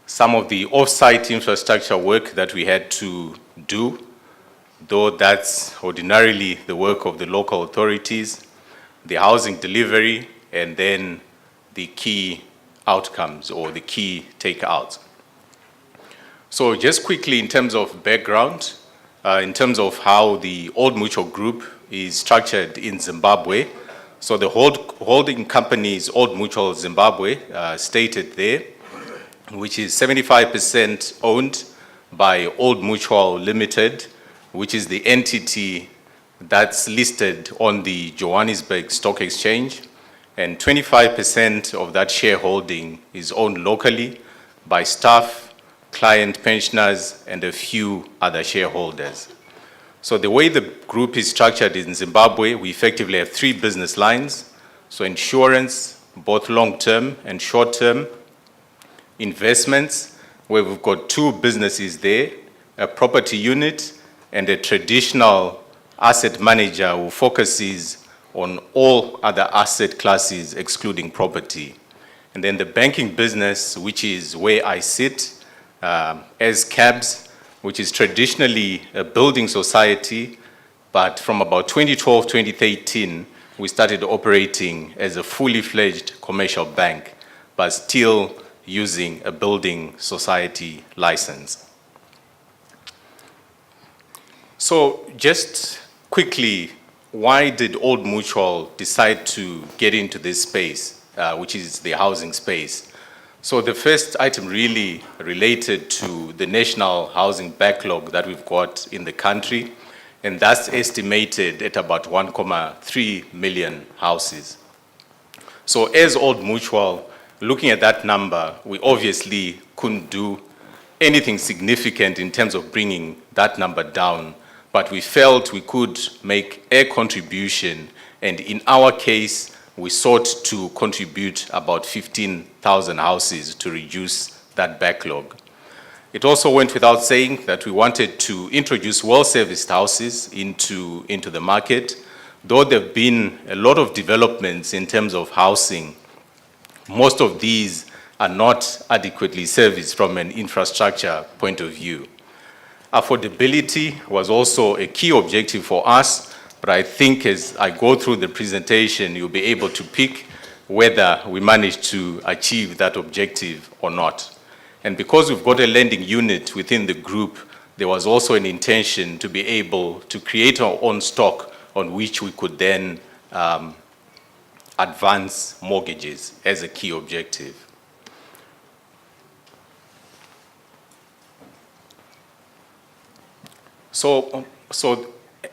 some of the off-site infrastructure work that we had to do, though that's ordinarily the work of the local authorities, the housing delivery, and then the key outcomes or the key takeouts. So just quickly in terms of background, in terms of how the Old Mutual Group is structured in Zimbabwe. So the holding company is Old Mutual Zimbabwe, stated there, which is 75% owned by Old Mutual Limited, which is the entity that's listed on the Johannesburg Stock Exchange. And 25% of that shareholding is owned locally by staff, client pensioners, and a few other shareholders. So the way the group is structured in Zimbabwe, we effectively have three business lines. So insurance, both long-term and short-term. Investments, where we've got two businesses there, a property unit and a traditional asset manager who focuses on all other asset classes excluding property. And then the banking business, which is where I sit, as CABS, which is traditionally a building society, but from about 2012, 2013, we started operating as a fully fledged commercial bank, but still using a building society license. So just quickly, why did Old Mutual decide to get into this space, which is the housing space? So the first item really related to the national housing backlog that we've got in the country, and that's estimated at about 1.3 million houses. So as Old Mutual, looking at that number, we obviously couldn't do anything significant in terms of bringing that number down, but we felt we could make a contribution, and in our case, we sought to contribute about 15,000 houses to reduce that backlog. It also went without saying that we wanted to introduce well-serviced houses into the market. Though there have been a lot of developments in terms of housing, most of these are not adequately serviced from an infrastructure point of view. Affordability was also a key objective for us, but I think as I go through the presentation, you'll be able to pick whether we managed to achieve that objective or not. And because we've got a lending unit within the group, there was also an intention to be able to create our own stock on which we could then advance mortgages as a key objective. So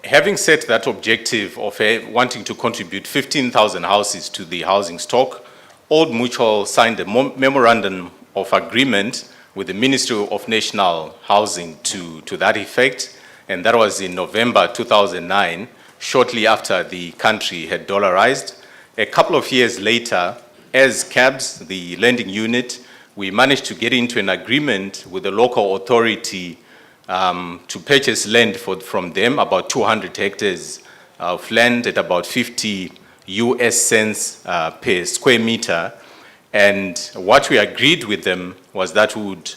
having set that objective of wanting to contribute 15,000 houses to the housing stock, Old Mutual signed a memorandum of agreement with the Ministry of National Housing to that effect, and that was in November 2009, shortly after the country had dollarized. A couple of years later, as CABS, the lending unit, we managed to get into an agreement with the local authority to purchase land from them, about 200 hectares of land at about 50 US cents per square meter. And what we agreed with them was that we would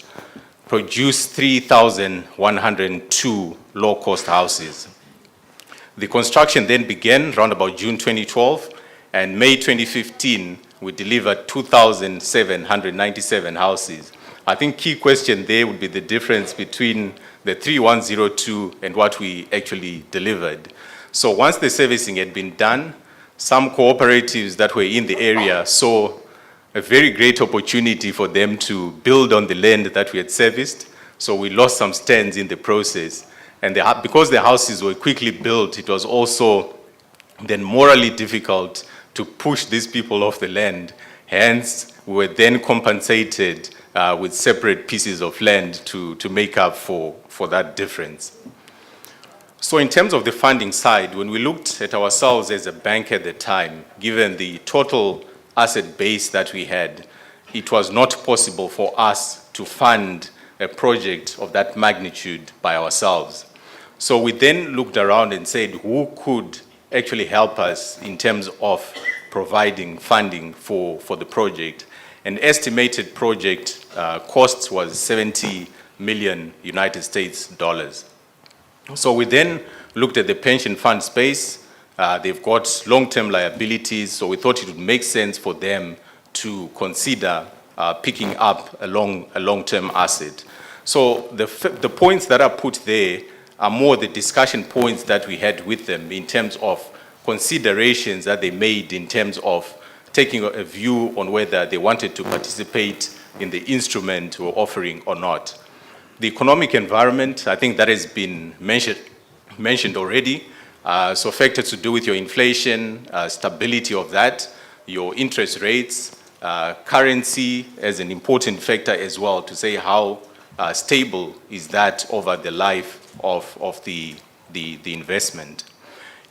produce 3,102 low-cost houses. The construction then began around about June 2012, and May 2015, we delivered 2,797 houses. I think key question there would be the difference between the 3,102 and what we actually delivered. So once the servicing had been done, some cooperatives that were in the area saw a very great opportunity for them to build on the land that we had serviced. So we lost some stands in the process. And because the houses were quickly built, it was also then morally difficult to push these people off the land. Hence, we were then compensated with separate pieces of land to make up for that difference. So in terms of the funding side, when we looked at ourselves as a bank at the time, given the total asset base that we had, it was not possible for us to fund a project of that magnitude by ourselves. So we then looked around and said, who could actually help us in terms of providing funding for the project? an estimated project cost was 70 million United States dollars. So we then looked at the pension fund space. They've got long-term liabilities, so we thought it would make sense for them to consider picking up a long-term asset. So the points that are put there are more the discussion points that we had with them in terms of considerations that they made in terms of taking a view on whether they wanted to participate in the instrument we're offering or not. The economic environment, I think that has been mentioned already. So factors to do with your inflation, stability of that, your interest rates, currency as an important factor as well to say how stable is that over the life of the investment.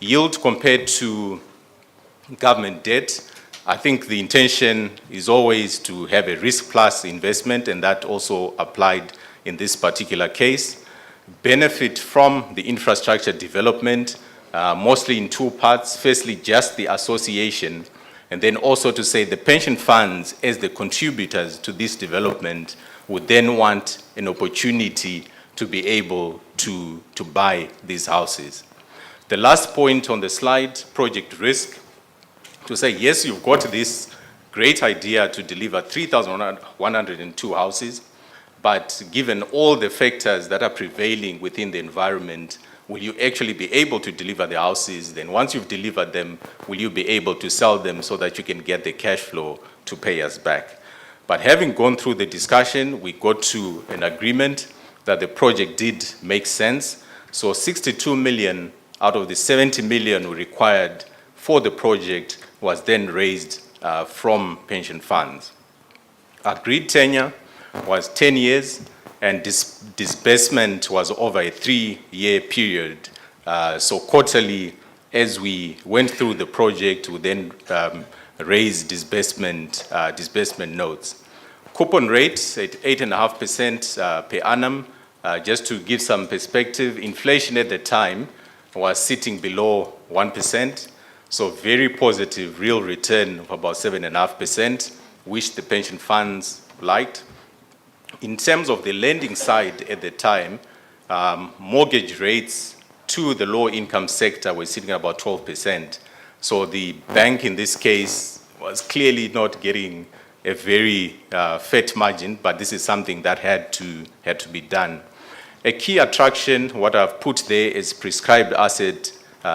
Yield compared to government debt, I think the intention is always to have a risk plus investment, and that also applied in this particular case. Benefit from the infrastructure development, mostly in two parts. Firstly, just the association, and then also to say the pension funds as the contributors to this development would then want an opportunity to be able to buy these houses. The last point on the slide, project risk, to say, yes, you've got this great idea to deliver 3,102 houses, but given all the factors that are prevailing within the environment, will you actually be able to deliver the houses? Then once you've delivered them, will you be able to sell them so that you can get the cash flow to pay us back? But having gone through the discussion, we got to an agreement that the project did make sense. So 62 million out of the 70 million required for the project was then raised from pension funds. Agreed tenure was 10 years, and disbursement was over a 3-year period. So quarterly, as we went through the project, we then raised disbursement notes. Coupon rates at 8.5% per annum. Just to give some perspective, inflation at the time was sitting below 1%. So very positive real return of about 7.5%, which the pension funds liked. In terms of the lending side at the time, mortgage rates to the low income sector were sitting at about 12%. So the bank in this case was clearly not getting a very fat margin, but this is something that had to be done. A key attraction, what I've put there is prescribed asset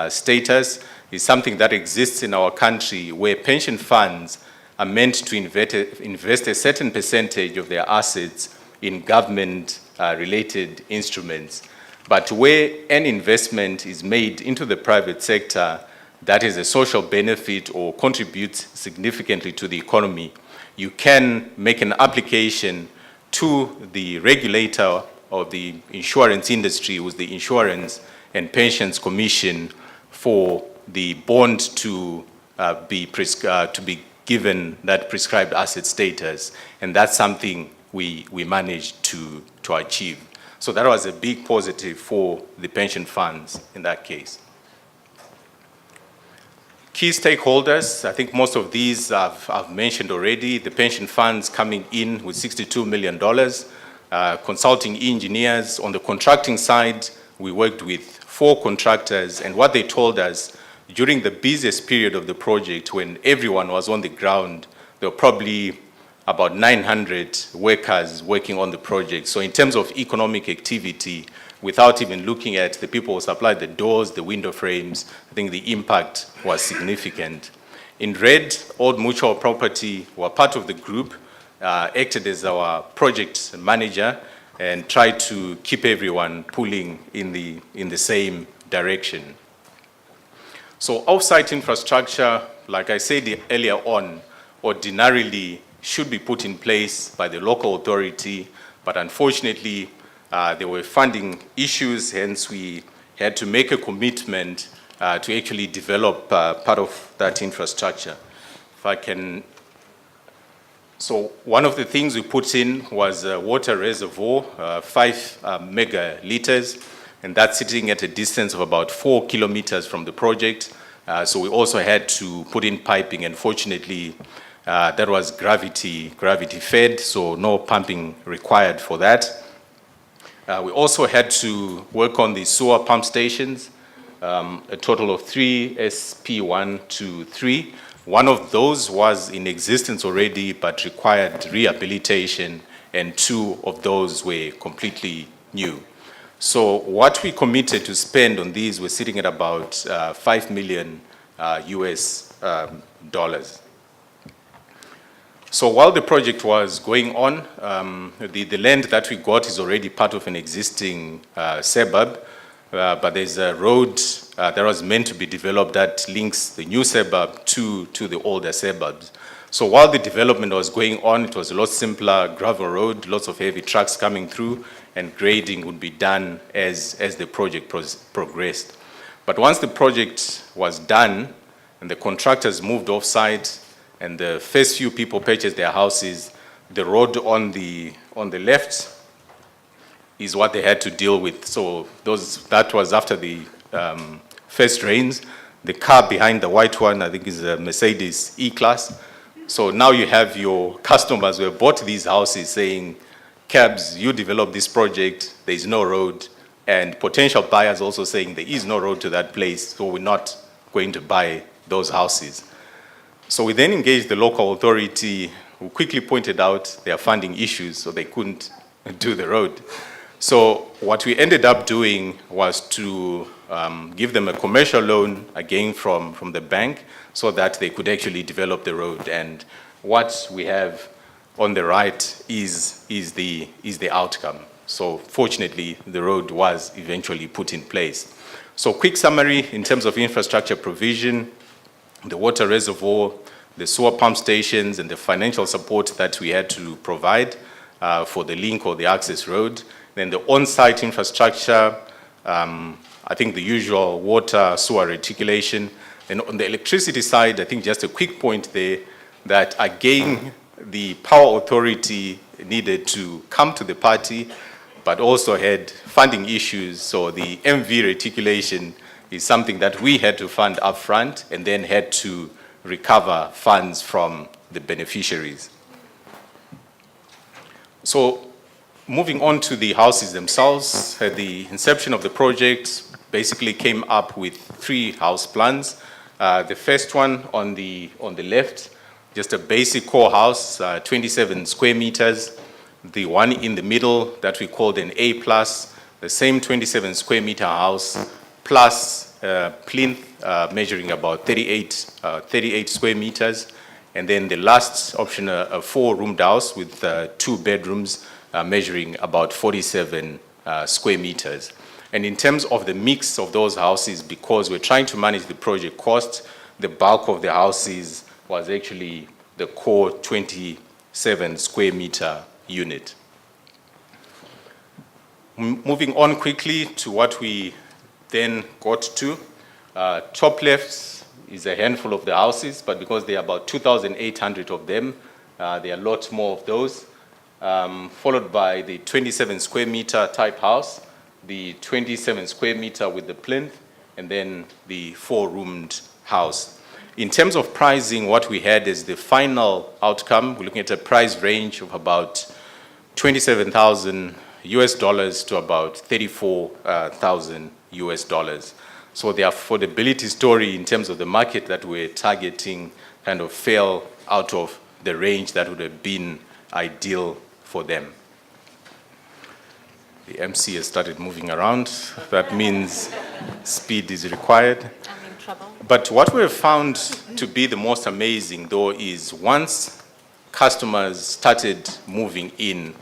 status, is something that exists in our country where pension funds are meant to invest a certain percentage of their assets in government-related instruments. But where an investment is made into the private sector that is a social benefit or contributes significantly to the economy, you can make an application to the regulator of the insurance industry, with the Insurance and Pensions Commission, for the bond to be given that prescribed asset status, and that's something we managed to achieve. So that was a big positive for the pension funds in that case. Key stakeholders, I think most of these I've mentioned already. The pension funds coming in with $62 million, consulting engineers. On the contracting side, we worked with 4 contractors, and what they told us, during the busiest period of the project, when everyone was on the ground, there were probably about 900 workers working on the project. So in terms of economic activity, without even looking at the people who supplied the doors, the window frames, I think the impact was significant. In red, Old Mutual Property were part of the group, acted as our project manager, and tried to keep everyone pulling in the same direction. So off-site infrastructure, like I said earlier on, ordinarily should be put in place by the local authority, but unfortunately, there were funding issues, hence we had to make a commitment to actually develop part of that infrastructure. If I can, so one of the things we put in was a water reservoir, 5 megaliters, and that's sitting at a distance of about 4 kilometers from the project. So we also had to put in piping, and fortunately, That was gravity fed, so no pumping required for that. We also had to work on the sewer pump stations, a total of 3, SP1 to 3. One of those was in existence already but required rehabilitation, and 2 of those were completely new. So what we committed to spend on these, we're sitting at about $5 million US dollars. So while the project was going on, the land that we got is already part of an existing suburb, but there's a road that was meant to be developed that links the new suburb to the older suburbs. So while the development was going on, it was a lot simpler, gravel road, lots of heavy trucks coming through, and grading would be done as the project progressed. But once the project was done and the contractors moved off-site and the first few people purchased their houses, the road on the left is what they had to deal with. So that was after the first rains. The car behind the white one, I think, is a Mercedes E-Class. So now you have your customers who have bought these houses saying, cabs, you develop this project, there is no road, and potential buyers also saying there is no road to that place, so we're not going to buy those houses. So we then engaged the local authority, who quickly pointed out their funding issues, so they couldn't do the road. So what we ended up doing was to give them a commercial loan, again from the bank, so that they could actually develop the road. And what we have on the right is the outcome. So fortunately, the road was eventually put in place. So quick summary in terms of infrastructure provision, the water reservoir, the sewer pump stations, and the financial support that we had to provide for the link or the access road. Then the on-site infrastructure, I think the usual water, sewer reticulation. And on the electricity side, I think just a quick point there, that again, the power authority needed to come to the party, but also had funding issues. So the MV reticulation is something that we had to fund upfront and then had to recover funds from the beneficiaries. So moving on to the houses themselves, the inception of the project basically came up with 3 house plans. The first one on the left, just a basic core house, 27 square meters. The one in the middle that we called an A+, the same 27 square meter house, plus plinth measuring about 38 square meters. And then the last option, a 4-roomed house with 2 bedrooms measuring about 47 square meters. And in terms of the mix of those houses, because we're trying to manage the project cost, the bulk of the houses was actually the core 27 square meter unit. Moving on quickly to what we then got to. Top left is a handful of the houses, but because there are about 2,800 of them, there are a lot more of those. Followed by the 27 square meter type house, the 27 square meter with the plinth, and then the 4-roomed house. In terms of pricing, what we had is the final outcome. We're looking at a price range of about $27,000 US dollars to about $34,000 US dollars. So the affordability story in terms of the market that we're targeting kind of fell out of the range that would have been ideal for them. The MC has started moving around. That means speed is required. I'm in trouble. But what we have found to be the most amazing, though, is once customers started moving in,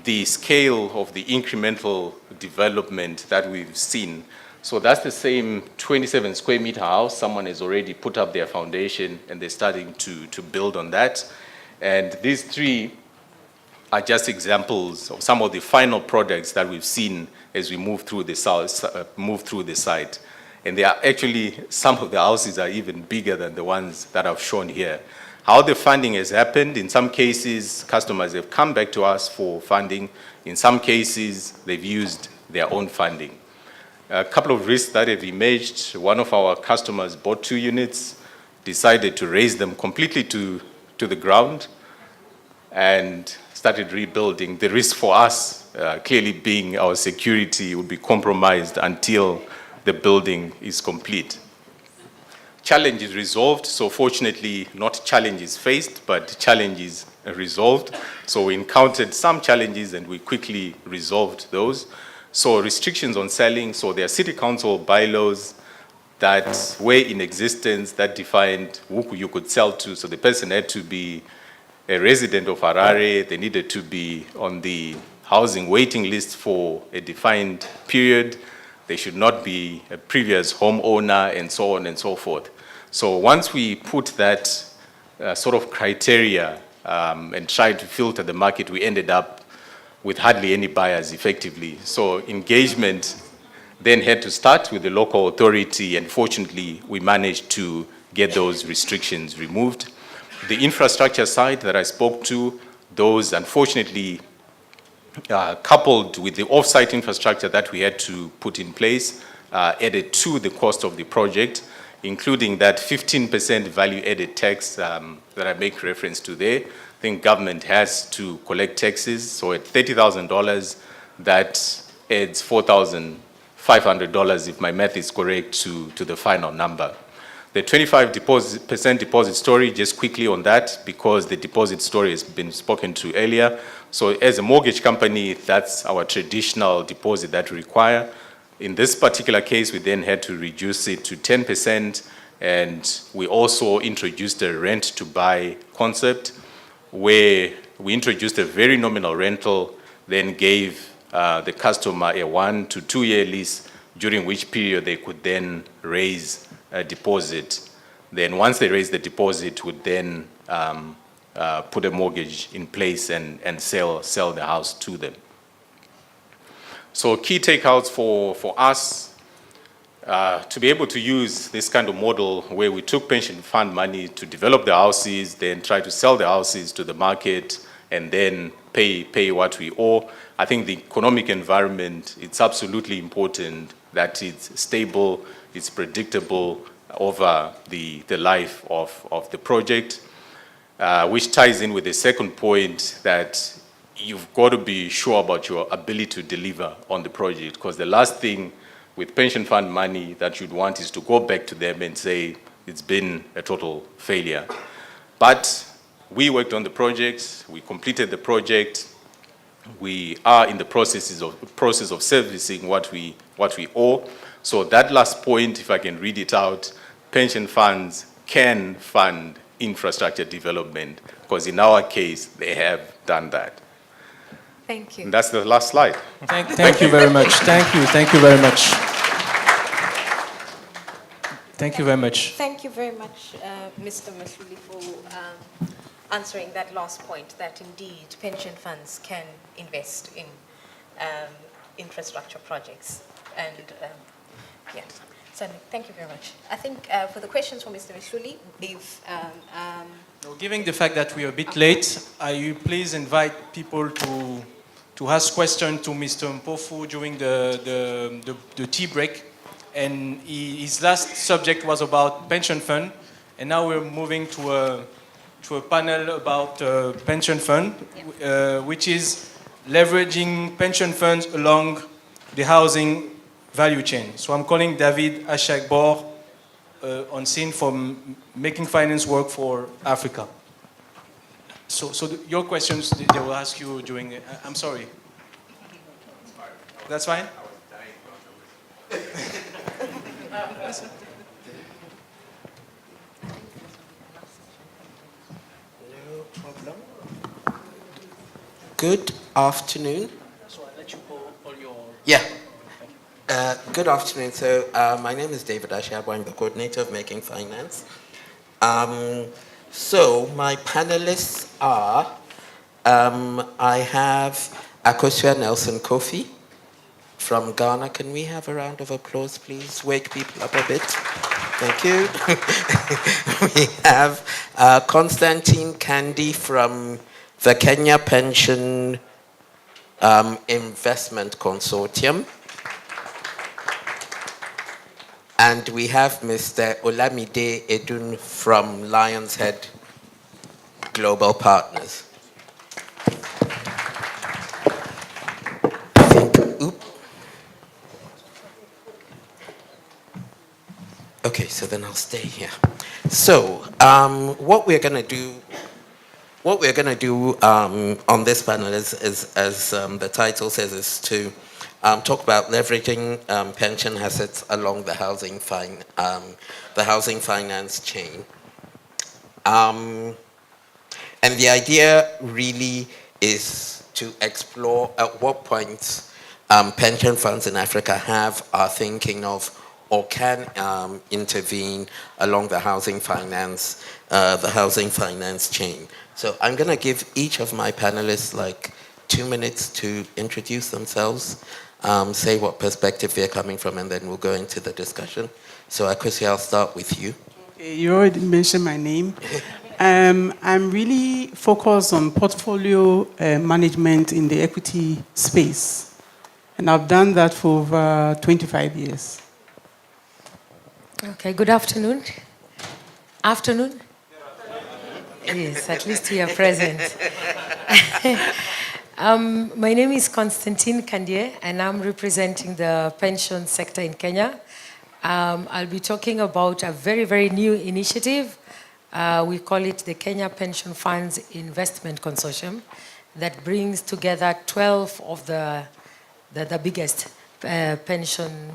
the scale of the incremental development that we've seen. So that's the same 27 square meter house. Someone has already put up their foundation and they're starting to build on that. And these 3 are just examples of some of the final products that we've seen as we move through the site. And they are actually, some of the houses are even bigger than the ones that I've shown here. How the funding has happened, in some cases, customers have come back to us for funding. In some cases, they've used their own funding. A couple of risks that have emerged. One of our customers bought 2 units, decided to raise them completely to to the ground and started rebuilding. The risk for us, clearly being our security, would be compromised until the building is complete. Challenges resolved, so fortunately not challenges faced, but challenges resolved. So we encountered some challenges and we quickly resolved those. So restrictions on selling, so there are city council bylaws that were in existence that defined who you could sell to. So the person had to be a resident of Harare, they needed to be on the housing waiting list for a defined period, they should not be a previous homeowner, and so on and so forth. So once we put that sort of criteria and tried to filter the market, we ended up with hardly any buyers effectively. So engagement then had to start with the local authority, and fortunately we managed to get those restrictions removed. The infrastructure side that I spoke to, those unfortunately coupled with the off-site infrastructure that we had to put in place, added to the cost of the project, including that 15% value-added tax that I make reference to there. I think government has to collect taxes, so at $30,000, that adds $4,500, if my math is correct, to the final number. The 25% deposit story, just quickly on that, because the deposit story has been spoken to earlier. So as a mortgage company, that's our traditional deposit that we require. In this particular case, we then had to reduce it to 10%, and we also introduced a rent-to-buy concept where we introduced a very nominal rental, then gave the customer a 1 to 2 year lease, during which period they could then raise a deposit. Then once they raise the deposit, would then put a mortgage in place and sell the house to them. So key takeouts for us, to be able to use this kind of model where we took pension fund money to develop the houses, then try to sell the houses to the market, and then pay what we owe. I think the economic environment, it's absolutely important that it's stable, it's predictable over the life of the project, which ties in with the second point that you've got to be sure about your ability to deliver on the project, because the last thing with pension fund money that you'd want is to go back to them and say it's been a total failure. But we worked on the project, we completed the project, we are in the process of servicing what we owe. So that last point, if I can read it out, pension funds can fund infrastructure development, because in our case, they have done that. Thank you. And that's the last slide. Thank you very much. Thank you very much. Thank you very much. Thank you very much, Mr. Mashuli, for answering that last point, that indeed pension funds can invest in infrastructure projects. And yeah, so thank you very much. I think for the questions for Mr. Mashuli, we've... Given the fact that we are a bit late, you please invite people to ask questions to Mr. Mpofu during the tea break. And his last subject was about pension fund, and now we're moving to a panel about pension fund, which is leveraging pension funds along the housing value chain. So I'm calling David Ashagbor on scene for making finance work for Africa. So your questions, they will ask you during, I'm sorry. That's fine? No problem. Good afternoon. So I'll let you all your... Yeah. Good afternoon. So my name is David Ashabo. I'm the coordinator of Making Finance. So my panelists are, I have Akosua Nelson Kofi from Ghana. Can we have a round of applause, please? Wake people up a bit. Thank you. We have Constantine Candy from the Kenya Pension Investment Consortium. And we have Mr. Olamide Edun from Lion's Head Global Partners. I think, okay, so then I'll stay here. So, what we're going to do on this panel is as the title says, is to talk about leveraging pension assets along the housing finance chain. And the idea really is to explore at what point pension funds in Africa are thinking of or can intervene along the housing finance chain. So I'm going to give each of my panelists like 2 minutes to introduce themselves, say what perspective they're coming from, and then we'll go into the discussion. So Akwesi, I'll start with you. Okay, you already mentioned my name. I'm really focused on portfolio management in the equity space. And I've done that for over 25 years. Okay, good afternoon. Afternoon? Yes, at least we are present. My name is Constantine Kandie, and I'm representing the pension sector in Kenya. I'll be talking about a very, very new initiative. We call it the Kenya Pension Funds Investment Consortium that brings together 12 of the biggest pension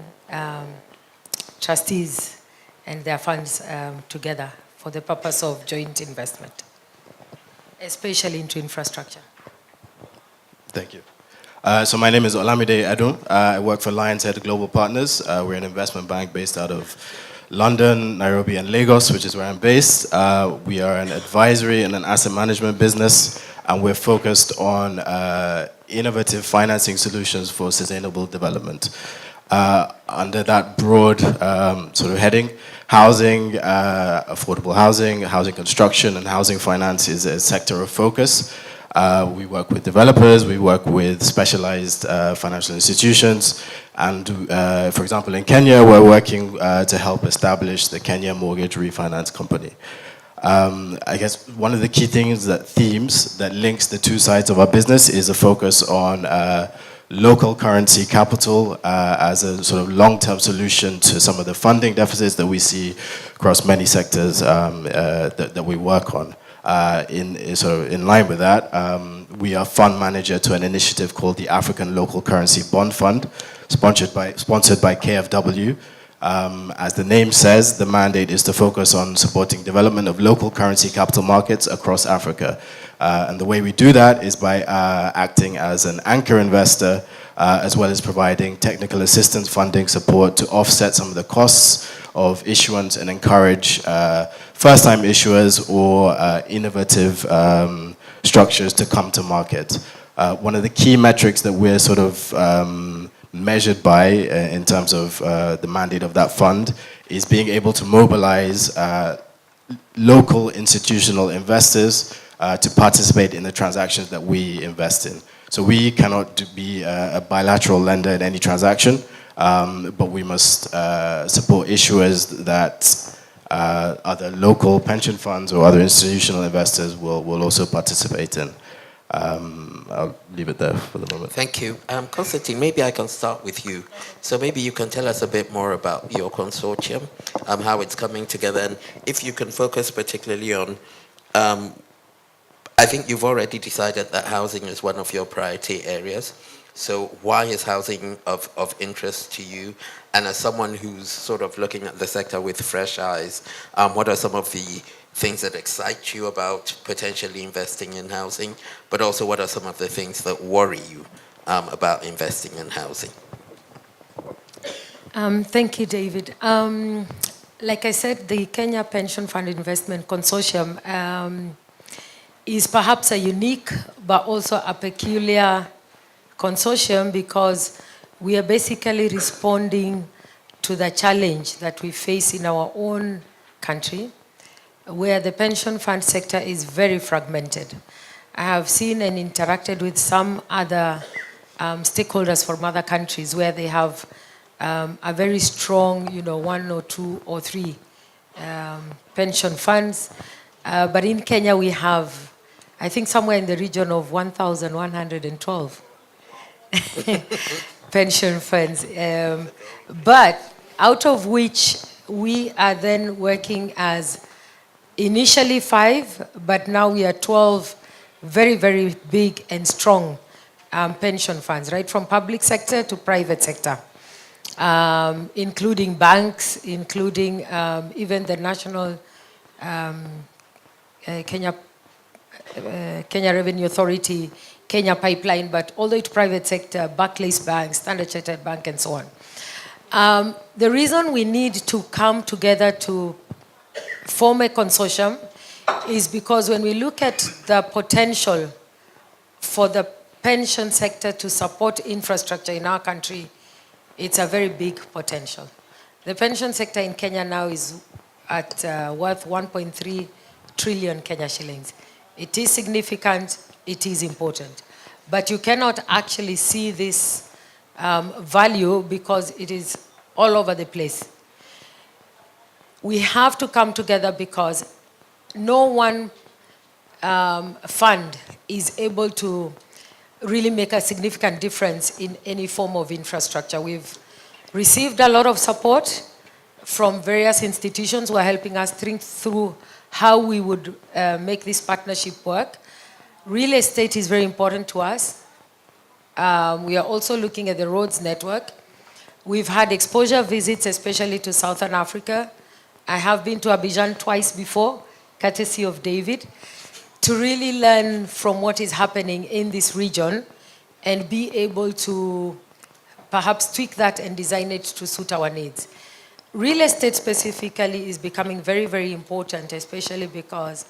trustees and their funds together for the purpose of joint investment, especially into infrastructure. Thank you. So my name is Olamide Adun. I work for Lions Head Global Partners. We're an investment bank based out of London, Nairobi, and Lagos, which is where I'm based. We are an advisory and an asset management business, and we're focused on innovative financing solutions for sustainable development. Under that broad sort of heading, housing, affordable housing, housing construction, and housing finance is a sector of focus. We work with developers, we work with specialized financial institutions, and for example, in Kenya, we're working to help establish the Kenya Mortgage Refinance Company. I guess one of the key themes that links the two sides of our business is a focus on local currency capital as a sort of long-term solution to some of the funding deficits that we see across many sectors that we work on. In line with that, we are fund manager to an initiative called the African Local Currency Bond Fund, sponsored by KFW. As the name says, the mandate is to focus on supporting development of local currency capital markets across Africa. And the way we do that is by acting as an anchor investor, as well as providing technical assistance, funding support to offset some of the costs of issuance and encourage first-time issuers or innovative structures to come to market. One of the key metrics that we're sort of measured by in terms of the mandate of that fund is being able to mobilize local institutional investors to participate in the transactions that we invest in. So we cannot be a bilateral lender in any transaction, but we must support issuers that other local pension funds or other institutional investors will also participate in. I'll leave it there for the moment. Thank you. Constantine, maybe I can start with you. So maybe you can tell us a bit more about your consortium, how it's coming together, and if you can focus particularly on, I think you've already decided that housing is one of your priority areas. So why is housing of interest to you? And as someone who's sort of looking at the sector with fresh eyes, what are some of the things that excite you about potentially investing in housing, but also what are some of the things that worry you about investing in housing? Thank you, David. Like I said, the Kenya Pension Fund Investment Consortium is perhaps a unique but also a peculiar consortium because we are basically responding to the challenge that we face in our own country, where the pension fund sector is very fragmented. I have seen and interacted with some other stakeholders from other countries where they have a very strong, one or two or three pension funds. But in Kenya, we have, I think, somewhere in the region of 1,112 pension funds. But out of which we are then working as initially 5, but now we are 12 very, very big and strong pension funds, right? From public sector to private sector, including banks, including even the National Kenya Revenue Authority, Kenya Pipeline, but all the way to private sector, Barclays Bank, Standard Chartered Bank, and so on. The reason we need to come together to form a consortium is because when we look at the potential for the pension sector to support infrastructure in our country, it's a very big potential. The pension sector in Kenya now is at worth 1.3 trillion Kenya shillings. It is significant, it is important. But you cannot actually see this value because it is all over the place. We have to come together because no one fund is able to really make a significant difference in any form of infrastructure. We've received a lot of support from various institutions who are helping us think through how we would make this partnership work. Real estate is very important to us. We are also looking at the roads network. We've had exposure visits, especially to Southern Africa. I have been to Abidjan twice before, courtesy of David, to really learn from what is happening in this region and be able to perhaps tweak that and design it to suit our needs. Real estate specifically is becoming very, very important, especially because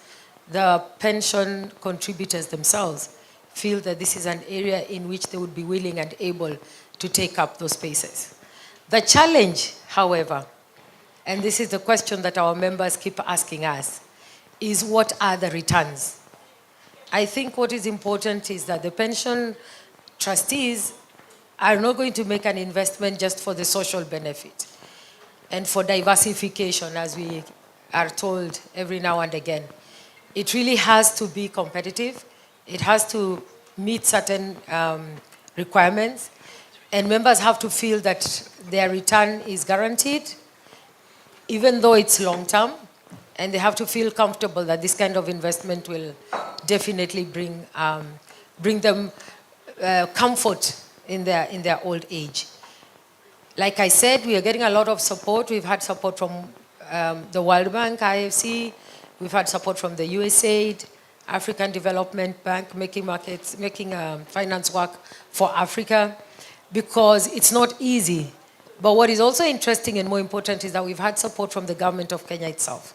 the pension contributors themselves feel that this is an area in which they would be willing and able to take up those spaces. The challenge, however, and this is the question that our members keep asking us, is what are the returns? I think what is important is that the pension trustees are not going to make an investment just for the social benefit and for diversification, as we are told every now and again. It really has to be competitive. It has to meet certain requirements, and members have to feel that their return is guaranteed, even though it's long term, and they have to feel comfortable that this kind of investment will definitely bring them comfort in their old age. Like I said, we are getting a lot of support. We've had support from the World Bank, IFC. We've had support from the USAID, African Development Bank, making finance work for Africa, because it's not easy. But what is also interesting and more important is that we've had support from the government of Kenya itself.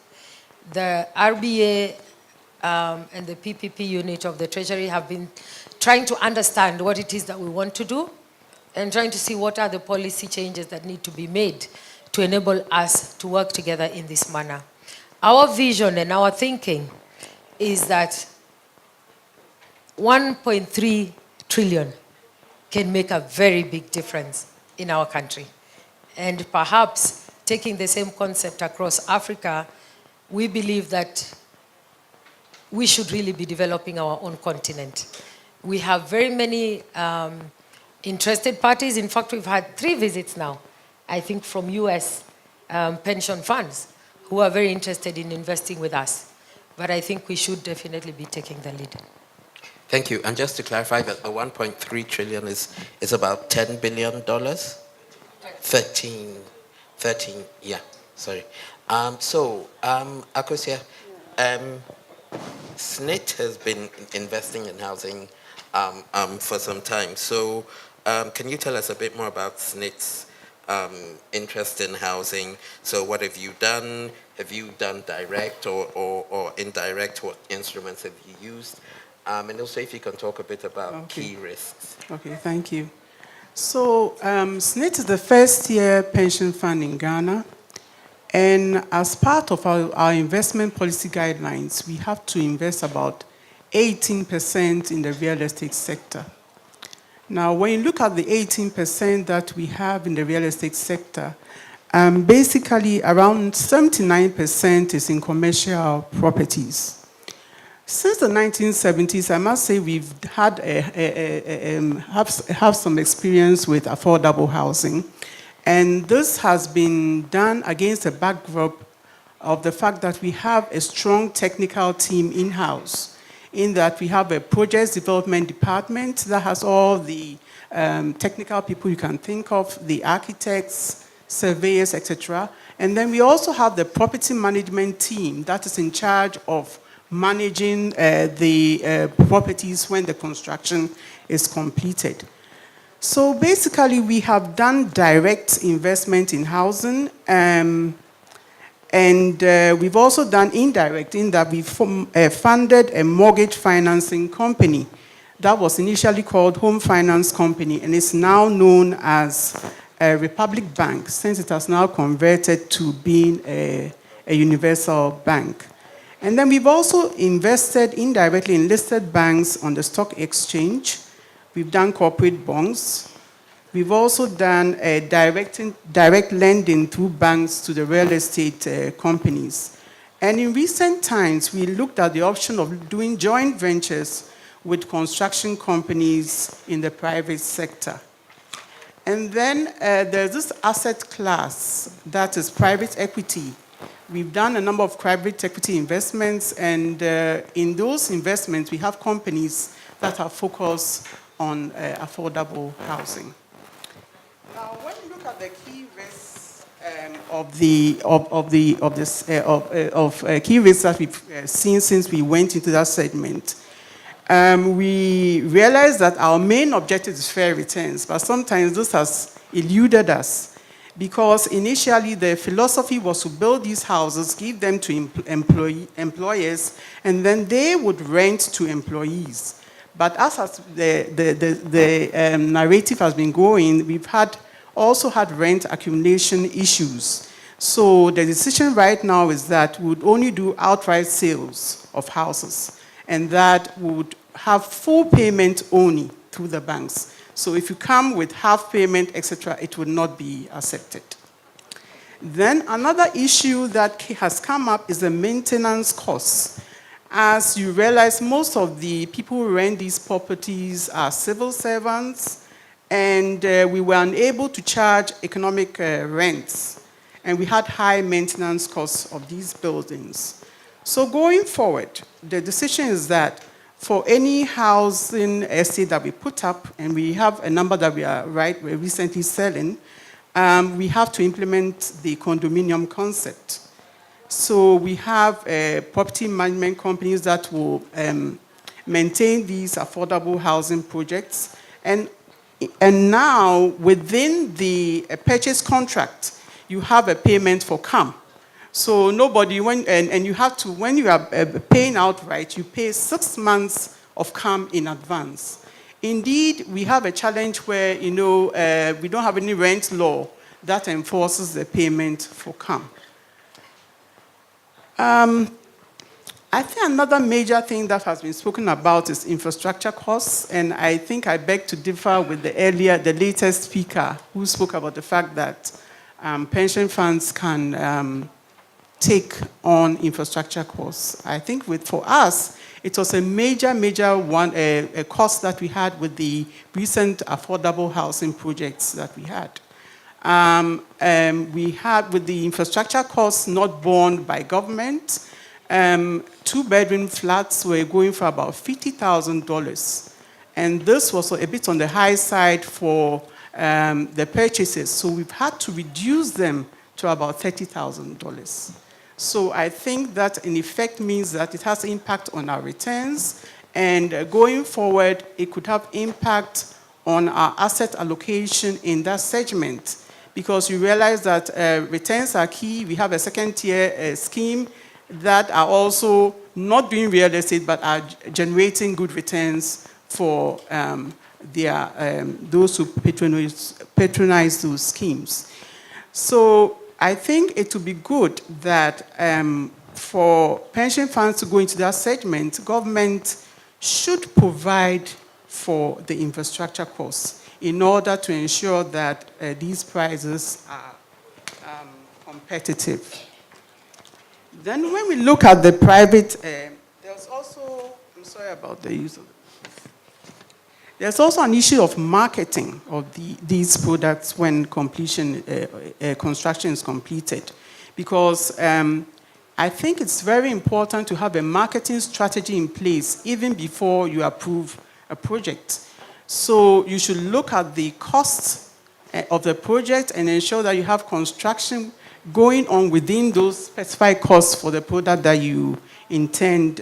The RBA and the PPP unit of the Treasury have been trying to understand what it is that we want to do and trying to see what are the policy changes that need to be made to enable us to work together in this manner. Our vision and our thinking is that 1.3 trillion can make a very big difference in our country. And perhaps taking the same concept across Africa, we believe that we should really be developing our own continent. We have very many interested parties. In fact, we've had 3 visits now, I think from US pension funds who are very interested in investing with us. But I think we should definitely be taking the lead. Thank you. And just to clarify that the 1.3 trillion is about $10 billion? 13, yeah, sorry. Akosia, SNIT has been investing in housing for some time. So can you tell us a bit more about SNIT's interest in housing? So what have you done? Have you done direct or indirect? What instruments have you used? And also if you can talk a bit about key risks. Okay, thank you. So SNIT is the first-year pension fund in Ghana. And as part of our investment policy guidelines, we have to invest about 18% in the real estate sector. Now, when you look at the 18% that we have in the real estate sector, Basically, around 79% is in commercial properties. Since the 1970s, I must say we've had have some experience with affordable housing. And this has been done against a backdrop of the fact that we have a strong technical team in-house, in that we have a project development department that has all the technical people you can think of, the architects, surveyors, etc. And then we also have the property management team that is in charge of managing the properties when the construction is completed. So basically, we have done direct investment in housing, and we've also done indirect in that we funded a mortgage financing company that was initially called Home Finance Company and is now known as Republic Bank, since it has now converted to being a universal bank. And then we've also invested indirectly in listed banks on the stock exchange. We've done corporate bonds. We've also done direct lending through banks to the real estate companies. And in recent times, we looked at the option of doing joint ventures with construction companies in the private sector. And then there's this asset class that is private equity. We've done a number of private equity investments, and in those investments, we have companies that are focused on affordable housing. Now, when you look at the key risks key risks that we've seen since we went into that segment, we realized that our main objective is fair returns, but sometimes this has eluded us. Because initially the philosophy was to build these houses, give them to employers, and then they would rent to employees. But as the narrative has been going, we've also had rent accumulation issues. So the decision right now is that we would only do outright sales of houses, and that would have full payment only through the banks. So if you come with half payment, etc., it would not be accepted. Then another issue that has come up is the maintenance costs. As you realize, most of the people who rent these properties are civil servants, and we were unable to charge economic rents, and we had high maintenance costs of these buildings. So going forward, the decision is that for any housing estate that we put up, and we have a number that we're recently selling, we have to implement the condominium concept. So we have property management companies that will maintain these affordable housing projects. And now, within the purchase contract, you have a payment for CAM. So nobody, and you have to, when you are paying outright, you pay 6 months of CAM in advance. Indeed, we have a challenge where, we don't have any rent law that enforces the payment for CAM. I think another major thing that has been spoken about is infrastructure costs, and I think I beg to differ with the latest speaker who spoke about the fact that pension funds can take on infrastructure costs. I think for us, it was a major one, a cost that we had with the recent affordable housing projects that we had. We had, with the infrastructure costs not borne by government, 2-bedroom flats were going for about $50,000. And this was a bit on the high side for the purchases. So we've had to reduce them to about $30,000. So I think that in effect means that it has impact on our returns, and going forward, it could have impact on our asset allocation in that segment, because you realize that returns are key. We have a second-tier scheme that are also not doing real estate, but are generating good returns for those who patronize those schemes. So I think it would be good that for pension funds to go into that segment, government should provide for the infrastructure costs in order to ensure that these prices are competitive. Then when we look at the private, there's also, I'm sorry about the use of there's also an issue of marketing of these products when construction is completed. Because I think it's very important to have a marketing strategy in place even before you approve a project. So you should look at the costs of the project and ensure that you have construction going on within those specified costs for the product that you intend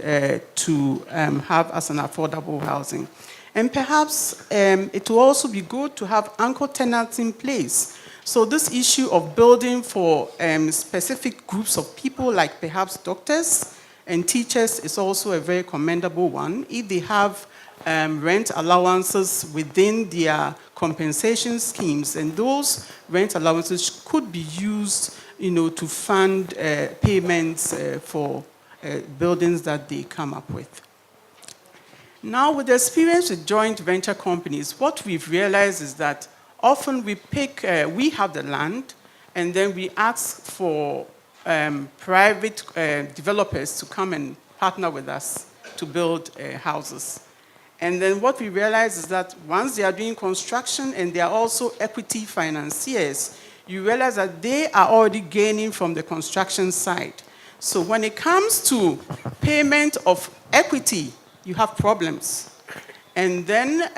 to have as an affordable housing. And perhaps it will also be good to have anchor tenants in place. So this issue of building for specific groups of people, like perhaps doctors and teachers, is also a very commendable one. If they have rent allowances within their compensation schemes, and those rent allowances could be used, to fund payments for buildings that they come up with. Now, with the experience with joint venture companies, what we've realized is that often we have the land, and then we ask for private developers to come and partner with us to build houses. And then what we realize is that once they are doing construction and they are also equity financiers, you realize that they are already gaining from the construction side. So when it comes to payment of equity, you have problems. And then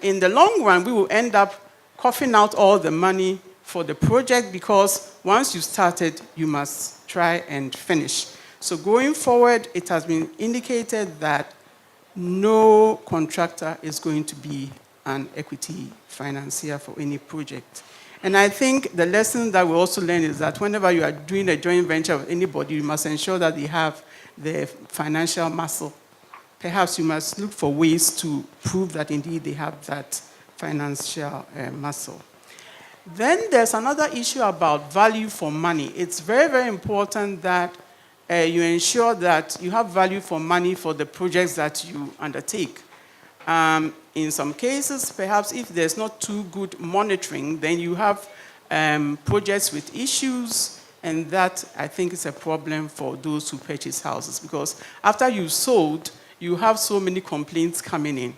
in the long run, we will end up coughing out all the money for the project, because once you started, you must try and finish. So going forward, it has been indicated that no contractor is going to be an equity financier for any project. And I think the lesson that we also learn is that whenever you are doing a joint venture with anybody, you must ensure that they have the financial muscle. Perhaps you must look for ways to prove that indeed they have that financial muscle. Then there's another issue about value for money. It's very, very important that you ensure that you have value for money for the projects that you undertake. In some cases, perhaps if there's not too good monitoring, then you have projects with issues, and that, I think, is a problem for those who purchase houses, because after you've sold, you have so many complaints coming in.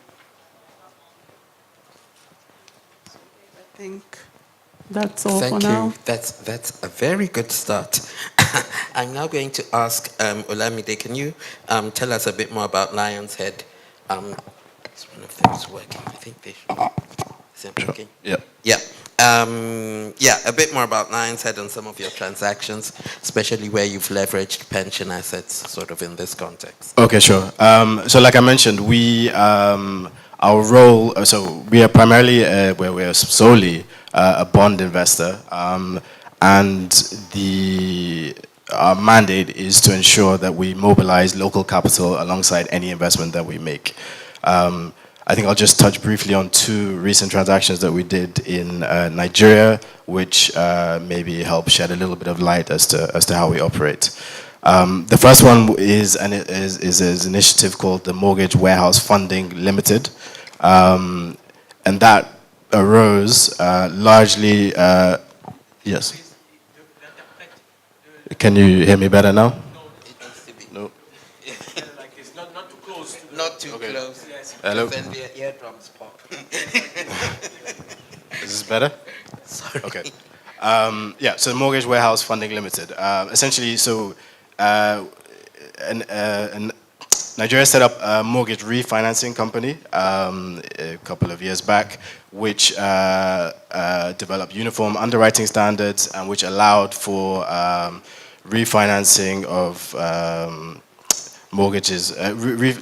I think that's all for now. That's a very good start. I'm now going to ask Olamide, can you tell us a bit more about Lion's Head? It's one of them is working. I think they should. Is it working? Yeah. Yeah. A bit more about Lion's Head and some of your transactions, especially where you've leveraged pension assets, sort of in this context. Okay, sure. So like I mentioned, our role, so we are primarily, we're solely a bond investor, and our mandate is to ensure that we mobilize local capital alongside any investment that we make. I think I'll just touch briefly on two recent transactions that we did in Nigeria, which maybe help shed a little bit of light as to how we operate. The first one is an initiative called the Mortgage Warehouse Funding Limited, and that arose largely. Yes. Can you hear me better now? No. Not too close. Not too close. Yes. Hello. Then the eardrums pop. Is this better? Sorry. Okay. So Mortgage Warehouse Funding Limited. Essentially, Nigeria set up a mortgage refinancing company a couple of years back, which developed uniform underwriting standards and which allowed for refinancing of mortgages,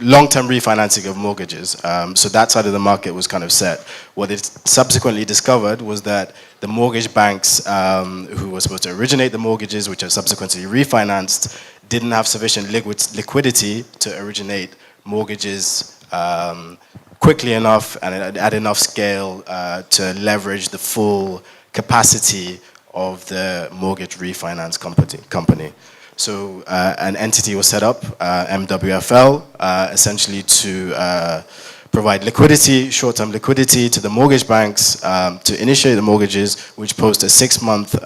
long-term refinancing of mortgages. So that side of the market was kind of set. What it subsequently discovered was that the mortgage banks who were supposed to originate the mortgages, which are subsequently refinanced, didn't have sufficient liquidity to originate mortgages quickly enough and at enough scale to leverage the full capacity of the mortgage refinance company. So an entity was set up, MWFL, essentially to provide liquidity, short-term liquidity to the mortgage banks to initiate the mortgages, which posed a 6-month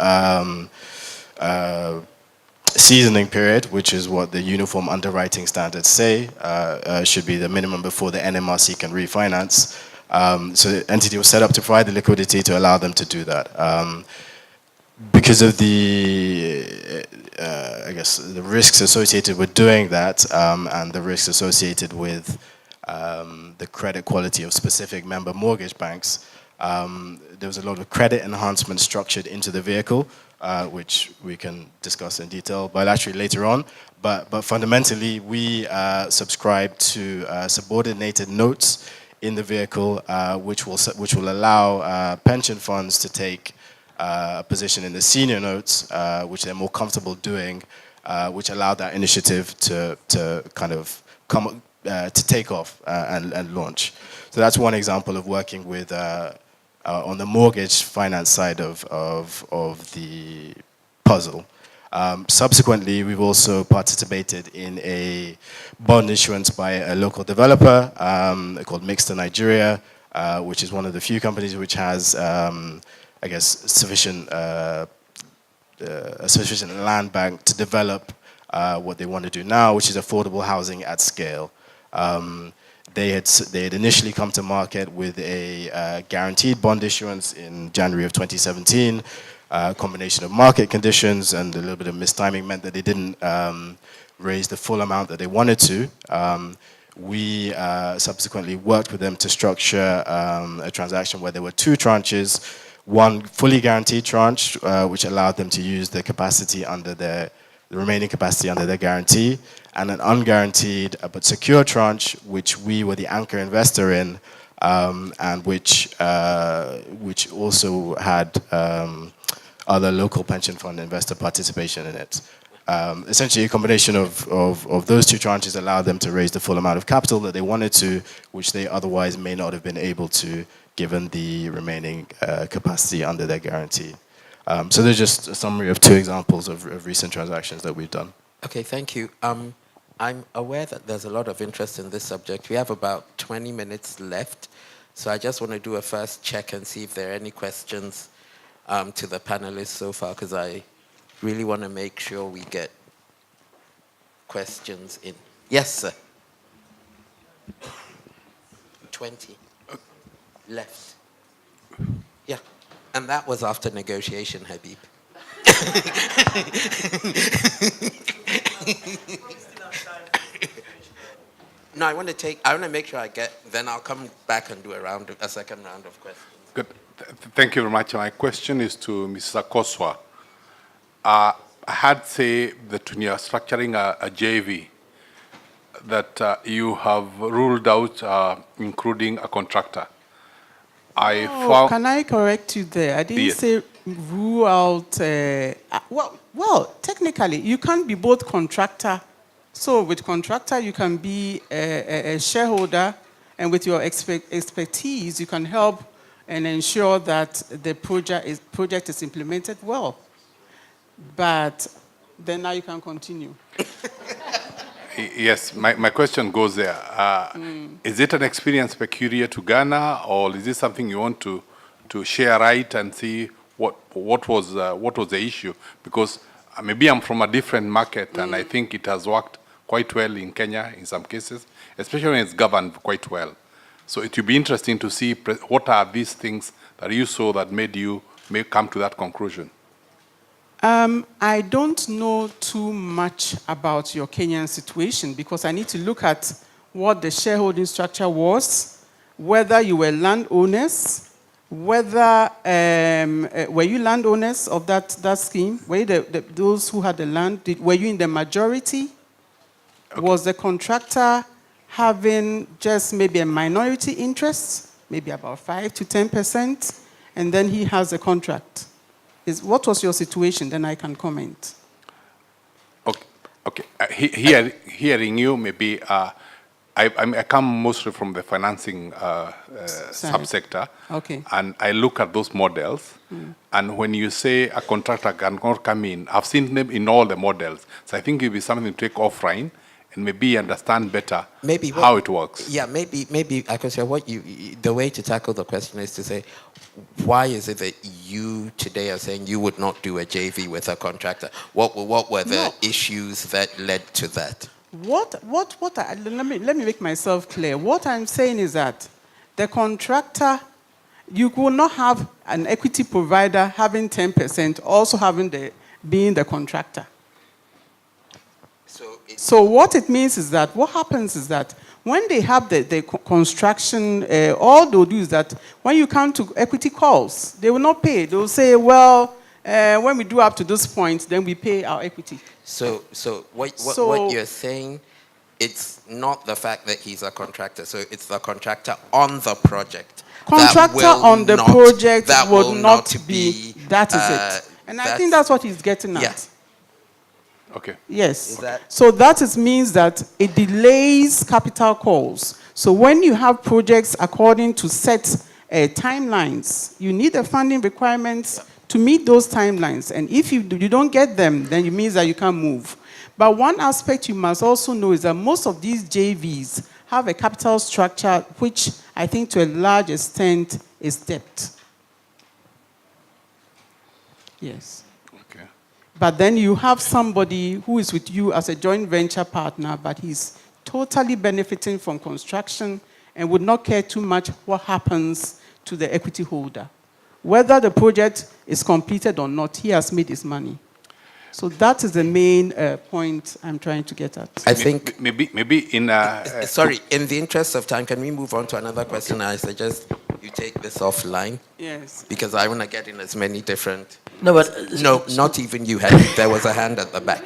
seasoning period, which is what the uniform underwriting standards say, should be the minimum before the NMRC can refinance. So the entity was set up to provide the liquidity to allow them to do that. Because of the, I guess, the risks associated with doing that and the risks associated with the credit quality of specific member mortgage banks, there was a lot of credit enhancement structured into the vehicle, which we can discuss in detail bilaterally later on. But fundamentally, we subscribe to subordinated notes in the vehicle, which will allow pension funds to take a position in the senior notes, which they're more comfortable doing, which allow that initiative to kind of come to take off and launch. So that's one example of working with on the mortgage finance side of the puzzle. Subsequently, we've also participated in a bond issuance by a local developer called Mixter Nigeria, which is one of the few companies which has, I guess, sufficient land bank to develop what they want to do now, which is affordable housing at scale. They had initially come to market with a guaranteed bond issuance in January of 2017. A combination of market conditions and a little bit of mistiming meant that they didn't raise the full amount that they wanted to. We subsequently worked with them to structure a transaction where there were two tranches, one fully guaranteed tranche, which allowed them to use the capacity under the remaining capacity under their guarantee, and an unguaranteed but secure tranche, which we were the anchor investor in, and which also had other local pension fund investor participation in it. Essentially, a combination of those two tranches allowed them to raise the full amount of capital that they wanted to, which they otherwise may not have been able to, given the remaining capacity under their guarantee. So there's just a summary of two examples of recent transactions that we've done. Okay, thank you. I'm aware that there's a lot of interest in this subject. We have about 20 minutes left, so I just want to do a first check and see if there are any questions to the panelists so far, because I really want to make sure we get questions in. Yes, sir. 20 left. Yeah, and that was after negotiation, Habib. No, I want to make sure I get, then I'll come back and do a second round of questions. Good. Thank you very much. My question is to Mrs. Akoswa. I had say that when you are structuring a JV, that you have ruled out including a contractor. Can I correct you there? I didn't say rule out. Well, technically, you can't be both contractor. So with contractor, you can be a shareholder, and with your expertise, you can help and ensure that the project is implemented well. But then now you can continue. Yes, my question goes there. Is it an experience peculiar to Ghana, or is this something you want to share right and see what was the issue? Because maybe I'm from a different market, and I think it has worked quite well in Kenya in some cases, especially when it's governed quite well. So it would be interesting to see what are these things that you saw that made you come to that conclusion. I don't know too much about your Kenyan situation because I need to look at what the shareholding structure was, whether you were landowners, whether were you landowners of that scheme? Were you those who had the land? Were you in the majority? Okay. Was the contractor having just maybe a minority interest, maybe about 5 to 10%, and then he has a contract? What was your situation? Then I can comment. Okay. Hearing you, maybe I come mostly from the financing subsector, okay. And I look at those models. And when you say a contractor cannot come in, I've seen them in all the models. So I think it will be something to take offline maybe understand better Maybe how it works. Yeah, maybe I could say the way to tackle the question is to say, why is it that you today are saying you would not do a JV with a contractor? What were the issues that led to that? Let me make myself clear. What I'm saying is that the contractor, you will not have an equity provider having 10%, also being the contractor. So what it means is that, what happens is that when they have the construction, all they'll do is that when you come to equity calls, they will not pay. They will say, well, when we do up to this point, then we pay our equity. So what you're saying, it's not the fact that he's a contractor, so it's the contractor on the project. Contractor on the project will not be, that is it. And I think that's what he's getting at. Yeah. Okay. Yes. So that means that it delays capital calls. So when you have projects according to set timelines, you need the funding requirements to meet those timelines. And if you don't get them, then it means that you can't move. But one aspect you must also know is that most of these JVs have a capital structure which I think to a large extent is debt. Yes. Okay. But then you have somebody who is with you as a joint venture partner, but he's totally benefiting from construction and would not care too much what happens to the equity holder. Whether the project is completed or not, he has made his money. So that is the main point I'm trying to get at. I think maybe in sorry, in the interest of time, can we move on to another question? I suggest you take this offline. Yes. Because I want to get in as many different. No, but no, not even you, Henry. There was a hand at the back.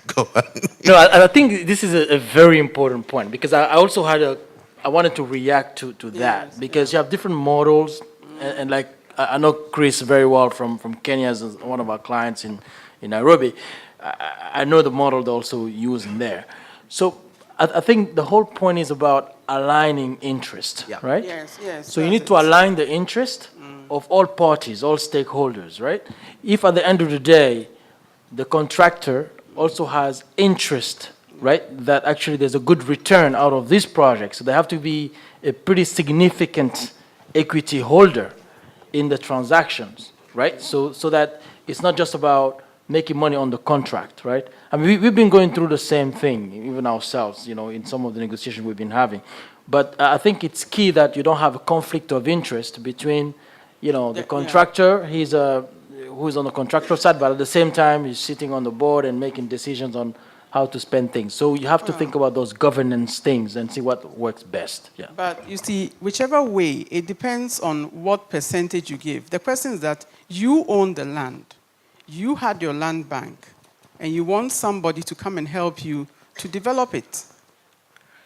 Go on. No, I think this is a very important point because I also had I wanted to react to that because you have different models and like I know Chris very well from Kenya as one of our clients in Nairobi. I know the model they also use in there. So I think the whole point is about aligning interest, right? Yes, yes. So you need to align the interest of all parties, all stakeholders, right? If at the end of the day, the contractor also has interest, right, that actually there's a good return out of this project. So they have to be a pretty significant equity holder in the transactions, right? So that it's not just about making money on the contract, right? I mean, we've been going through the same thing, even ourselves, you know, in some of the negotiations we've been having. But I think it's key that you don't have a conflict of interest between, you know, the contractor, who's on the contractor side, but at the same time, he's sitting on the board and making decisions on how to spend things. So you have to think about those governance things and see what works best. Yeah. But you see, whichever way, it depends on what percentage you give. The question is that you own the land. You had your land bank, and you want somebody to come and help you to develop it.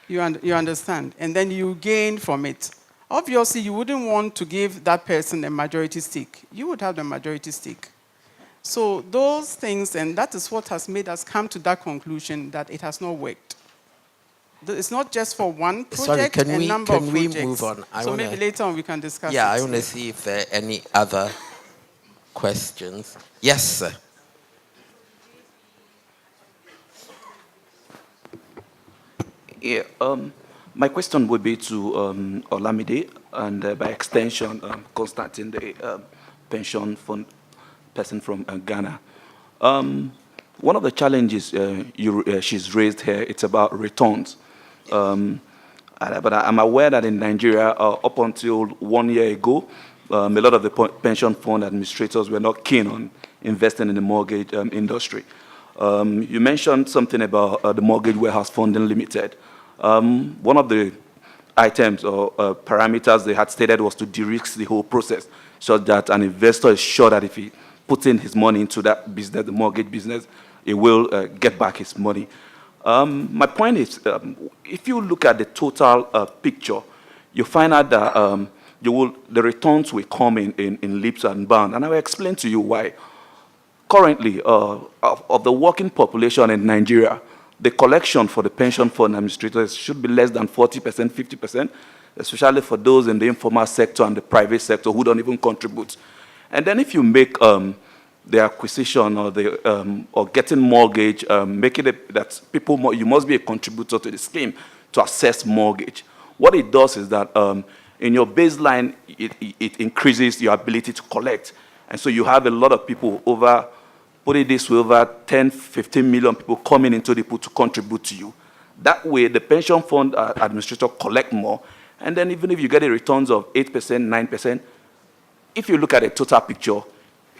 You understand? And then you gain from it. Obviously, you wouldn't want to give that person a majority stake. You would have the majority stake. So those things, and that is what has made us come to that conclusion that it has not worked. It's not just for one project, a number of projects. Can we move on? Maybe later on we can discuss it. Yeah, I want to see if there are any other questions. Yes, sir. Yeah, my question would be to Olamide and by extension, Constantine, the pension fund person from Ghana. One of the challenges she's raised here, it's about returns. But I'm aware that in Nigeria, up until 1 year ago, a lot of the pension fund administrators were not keen on investing in the mortgage industry. You mentioned something about the Mortgage Warehouse Funding Limited. One of the items or parameters they had stated was to de-risk the whole process so that an investor is sure that if he puts in his money into that business, the mortgage business, he will get back his money. My point is, if you look at the total picture, you find out that the returns will come in leaps and bounds. And I will explain to you why. Currently, of the working population in Nigeria, the collection for the pension fund administrators should be less than 40%, 50%, especially for those in the informal sector and the private sector who don't even contribute. And then if you make the acquisition or the or getting mortgage, making it that people you must be a contributor to the scheme to access mortgage. What it does is that in your baseline, it increases your ability to collect, and so you have a lot of people over, put it this way, over 10, 15 million people coming into the pool to contribute to you. That way, the pension fund administrator collect more, and then even if you get a returns of 8%, 9%, if you look at the total picture,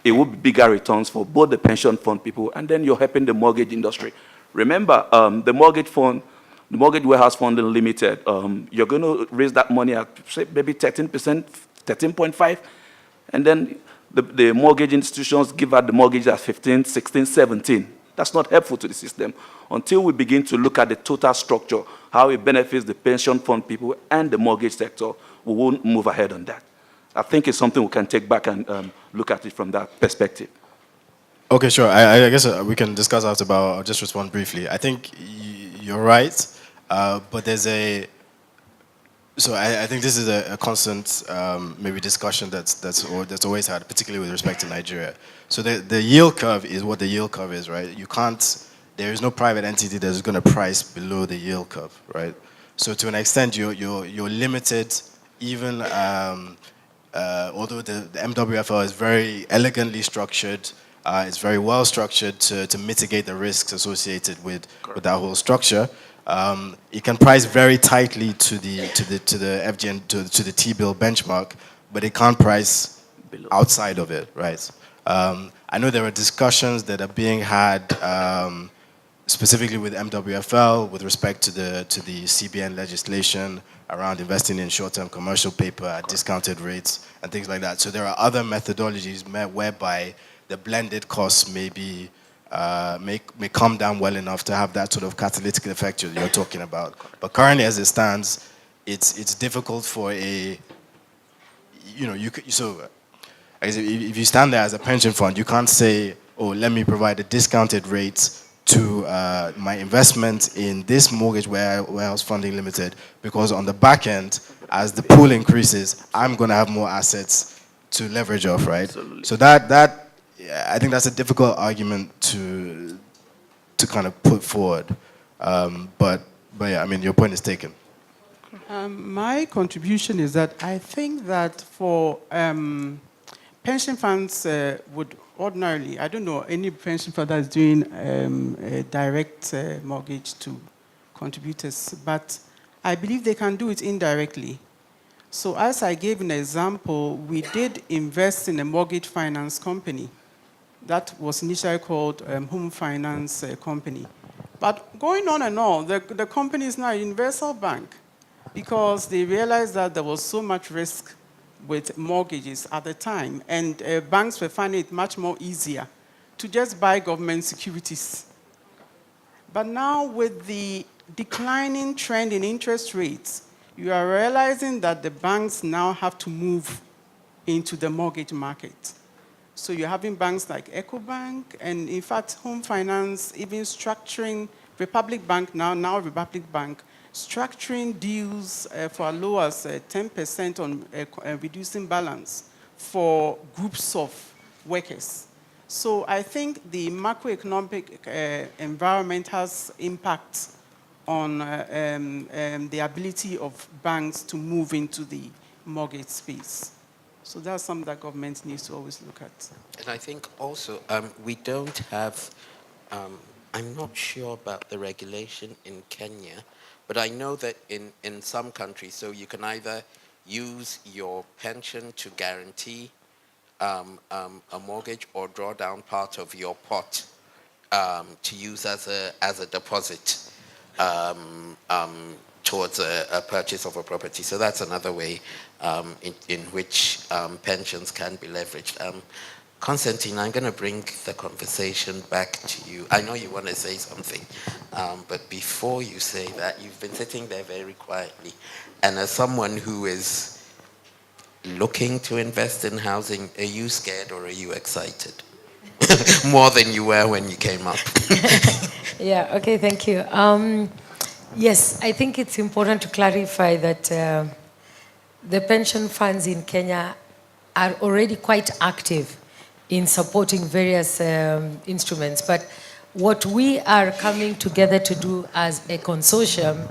it will be bigger returns for both the pension fund people, and then you're helping the mortgage industry. Remember, the mortgage fund, the Mortgage Warehouse Fund Limited, you're going to raise that money at, say, maybe 13%, 13.5%, and then the mortgage institutions give out the mortgage at 15, 16, 17. That's not helpful to the system until we begin to look at the total structure, how it benefits the pension fund people and the mortgage sector. We won't move ahead on that. I think it's something we can take back and look at it from that perspective. Okay, sure. I guess we can discuss after, but I'll just respond briefly. I think you're right, but there's a... So I think this is a constant maybe discussion that's always had, particularly with respect to Nigeria. So the yield curve is what the yield curve is, right? You can't... There is no private entity that's going to price below the yield curve, right? So to an extent, you're limited, even although the MWFL is very elegantly structured, it's very well structured to mitigate the risks associated with that whole structure. It can price very tightly to the FGN to the T-bill benchmark, but it can't price outside of it, right? I know there are discussions that are being had specifically with MWFL with respect to the CBN legislation around investing in short-term commercial paper at discounted rates and things like that. So there are other methodologies whereby the blended costs may come down well enough to have that sort of catalytic effect you're talking about. But currently, as it stands, it's difficult for a, so if you stand there as a pension fund, you can't say, oh, let me provide a discounted rate to my investment in this Mortgage Warehouse Funding Limited, because on the back end, as the pool increases, I'm going to have more assets to leverage off, right? Absolutely. So that I think that's a difficult argument to kind of put forward. But yeah, I mean, your point is taken. My contribution is that I think that for pension funds would ordinarily, I don't know any pension fund that's doing a direct mortgage to contributors, but I believe they can do it indirectly. So as I gave an example, we did invest in a mortgage finance company that was initially called Home Finance Company. But going on and on, the company is now a universal bank because they realized that there was so much risk with mortgages at the time, and banks were finding it much more easier to just buy government securities. But now with the declining trend in interest rates, you are realizing that the banks now have to move into the mortgage market. So you're having banks like EcoBank, and in fact, Home Finance, even structuring Republic Bank now Republic Bank, structuring deals for as low as 10% on reducing balance for groups of workers. So I think the macroeconomic environment has impact on the ability of banks to move into the mortgage space. So that's something that government needs to always look at. And I think also we don't have, I'm not sure about the regulation in Kenya, but I know that in some countries, so you can either use your pension to guarantee a mortgage or draw down part of your pot to use as a deposit towards a purchase of a property. So that's another way in which pensions can be leveraged. Constantine, I'm going to bring the conversation back to you. I know you want to say something, but before you say that, you've been sitting there very quietly. And as someone who is looking to invest in housing, are you scared or are you excited? More than you were when you came up. Yeah, okay, thank you. Yes, I think it's important to clarify that the pension funds in Kenya are already quite active in supporting various instruments. But what we are coming together to do as a consortium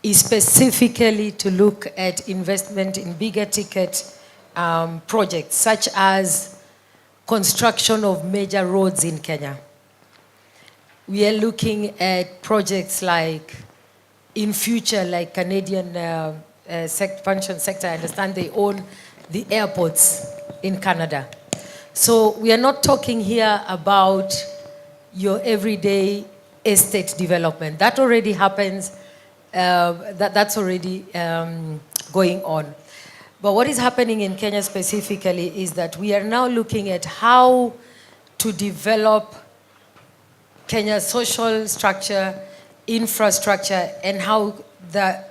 is specifically to look at investment in bigger ticket projects, such as construction of major roads in Kenya. We are looking at projects like, in future, like Canadian pension sector, I understand they own the airports in Canada. So we are not talking here about your everyday estate development. That already happens, that's already going on. But what is happening in Kenya specifically is that we are now looking at how to develop Kenya's social structure, infrastructure, and how the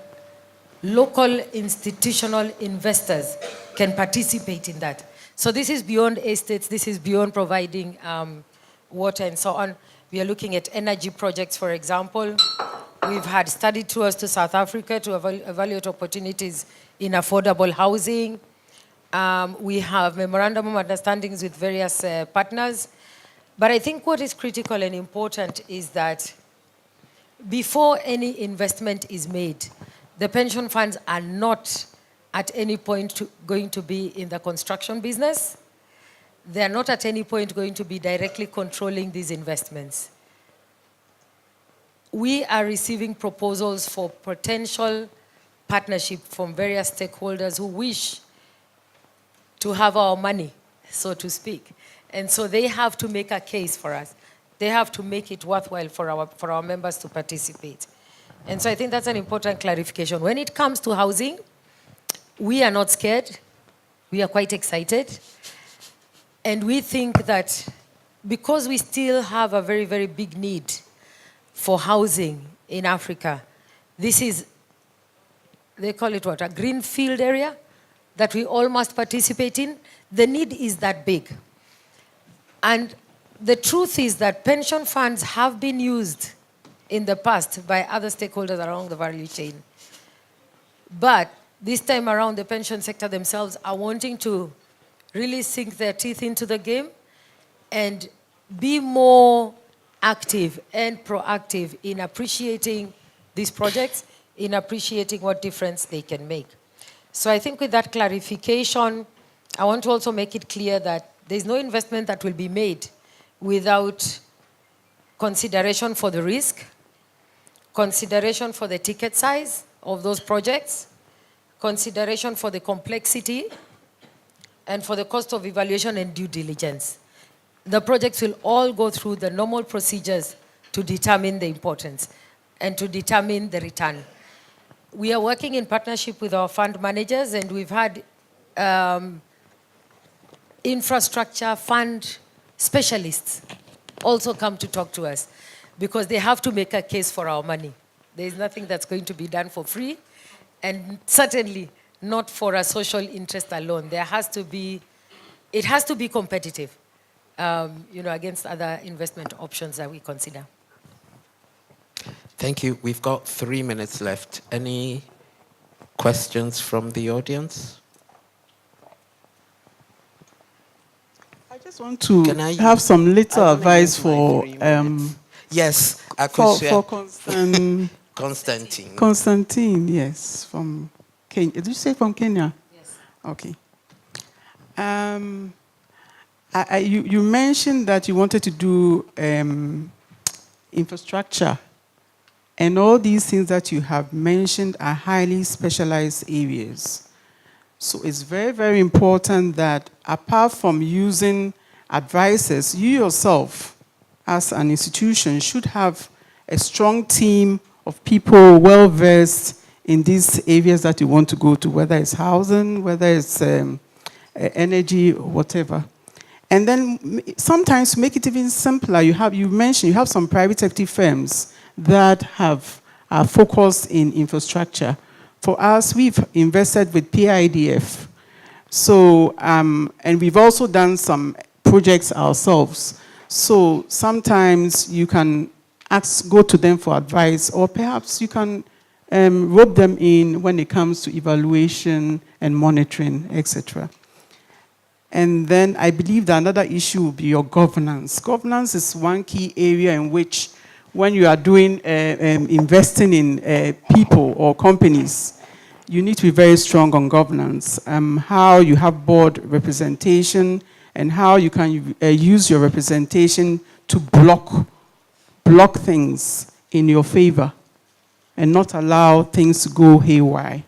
local institutional investors can participate in that. So this is beyond estates, this is beyond providing water and so on. We are looking at energy projects, for example. We've had study tours to South Africa to evaluate opportunities in affordable housing. We have memorandum of understandings with various partners. But I think what is critical and important is that before any investment is made, the pension funds are not at any point going to be in the construction business. They are not at any point going to be directly controlling these investments. We are receiving proposals for potential partnership from various stakeholders who wish to have our money, so to speak. And so they have to make a case for us. They have to make it worthwhile for our members to participate. And so I think that's an important clarification. When it comes to housing, we are not scared. We are quite excited. And we think that because we still have a very, very big need for housing in Africa, this is, they call it what, a greenfield area that we all must participate in. The need is that big. And the truth is that pension funds have been used in the past by other stakeholders along the value chain. But this time around, the pension sector themselves are wanting to really sink their teeth into the game and be more active and proactive in appreciating these projects, in appreciating what difference they can make. So I think with that clarification, I want to also make it clear that there's no investment that will be made without consideration for the risk, consideration for the ticket size of those projects, consideration for the complexity, and for the cost of evaluation and due diligence. The projects will all go through the normal procedures to determine the importance and to determine the return. We are working in partnership with our fund managers, and we've had infrastructure fund specialists also come to talk to us because they have to make a case for our money. There is nothing that's going to be done for free, and certainly not for a social interest alone. There has to be, it has to be competitive, against other investment options that we consider. Thank you. We've got 3 minutes left. Any questions from the audience? I just want to have some little advice for yes, for Constantine. Constantine, yes, from Kenya. Did you say from Kenya? Yes. Okay. You mentioned that you wanted to do infrastructure, and all these things that you have mentioned are highly specialized areas. So it's very, very important that apart from using advisors, you yourself, as an institution, should have a strong team of people well-versed in these areas that you want to go to, whether it's housing, whether it's energy, or whatever. And then sometimes to make it even simpler, you mentioned you have some private equity firms that are focused in infrastructure. For us, we've invested with PIDF. So, and we've also done some projects ourselves. So sometimes you can go to them for advice, or perhaps you can rope them in when it comes to evaluation and monitoring, etc. And then I believe that another issue will be your governance. Governance is one key area in which, when you are doing investing in people or companies, you need to be very strong on governance. How you have board representation and how you can use your representation to block things in your favor and not allow things to go haywire.